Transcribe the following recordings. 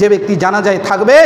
যে ব্যক্তি জানাজায় থাকবে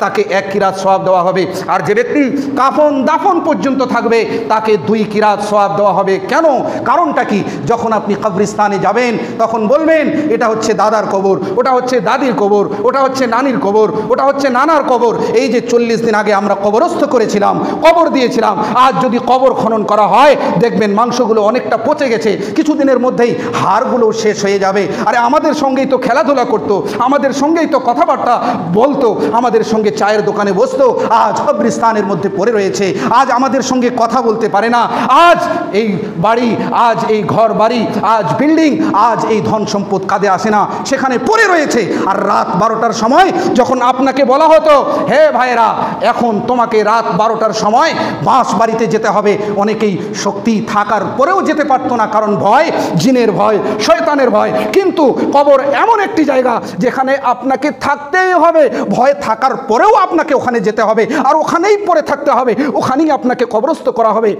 তাকে 1 কিরাত সওয়াব দেওয়া হবে, আর যে ব্যক্তি কাফন দাফন পর্যন্ত থাকবে তাকে 2 কিরাত সওয়াব দেওয়া হবে। কেন? কারণটা কি? যখন আপনি কবরস্থানে যাবেন তখন বলবেন এটা হচ্ছে দাদার কবর, ওটা হচ্ছে দাদির কবর, ওটা হচ্ছে নানির কবর, ওটা হচ্ছে নানার কবর। এই যে 40 দিন আগে আমরা কবরস্থ করেছিলাম, কবর দিয়েছিলাম, আজ যদি কবর খনন করা হয় দেখবেন মাংসগুলো অনেকটা পচে গেছে, কিছুদিনের মধ্যেই হাড়গুলো শেষ হয়ে যাবে। আরে আমাদের সঙ্গেই তো খেলাধুলা করতো, আমাদের সঙ্গেই তো কথাবার্তা বলতো, আমাদের সঙ্গে চায়ের দোকানে বসতো, আজ কবরস্থানের মধ্যে পড়ে রয়েছে, আজ আমাদের সঙ্গে কথা বলতে পারে না। আজ এই বাড়ি, আজ এই ঘর বাড়ি, আজ বিল্ডিং, আজ এই ধন সম্পদ কাঁধে আসে না, সেখানে পড়ে রয়েছে। আর রাত 12টার সময় যখন আপনাকে বলা হতো হে ভাইরা এখন তোমাকে রাত 12টার সময় বাঁশ বাড়িতে যেতে হবে, অনেকেই শক্তি থাকার পরেও যেতে পারতো না, কারণ ভয়, জিনের ভয়, শয়তানের ভয়। কিন্তু কবর এমন একটি জায়গা যেখানে আপনাকে থাকতেই হবে, ভয় থাকার পরেও আপনাকে ওখানে যেতে হবে, আর ওখানেই পড়ে থাকতে হবে, ওখানেই আপনাকে কবরস্থ করা হবে।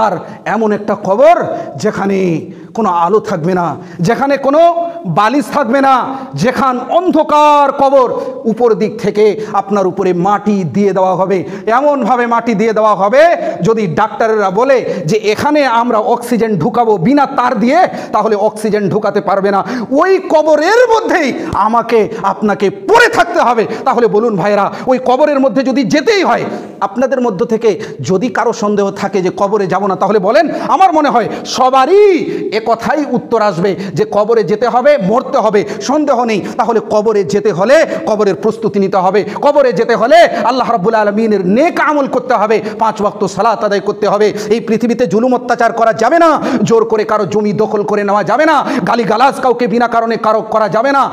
আর এমন একটা কবর যেখানে কোনো আলো থাকবে না, যেখানে কোনো বালিশ থাকবে না, যেখান অন্ধকার কবর, উপর দিক থেকে আপনার উপরে মাটি দিয়ে দেওয়া হবে, এমনভাবে মাটি দিয়ে দেওয়া হবে যদি ডাক্তাররা বলে যে এখানে আমরা অক্সিজেন ঢুকাবো বিনা তার দিয়ে, তাহলে অক্সিজেন ঢুকাতে পারবে না। ওই কবরের মধ্যেই আমাকে আপনাকে পড়ে থাকতে হবে। তাহলে বলুন ভাইরা, ওই কবরের মধ্যে যদি যেতেই হয়, আপনাদের মধ্য থেকে যদি কারো সন্দেহ থাকে যে কবরে যাব না, তাহলে বলেন। আমার মনে হয় সবারই কথাই উত্তর আসবে যে কবরে যেতে হবে, মরতে হবে, সন্দেহ নেই। তাহলে কবরে যেতে হলে কবরের প্রস্তুতি নিতে হবে, কবরে যেতে হলে আল্লাহ রাব্বুল আলামিনের নেক আমল করতে হবে, 5 ওয়াক্ত সালাত আদায় করতে হবে। এই পৃথিবীতে জুলুম অত্যাচার করা যাবে না, জোর করে কারো জমি দখল করে নেওয়া যাবে না, গালিগালাজ কাউকে বিনা কারণে কারো করা যাবে না।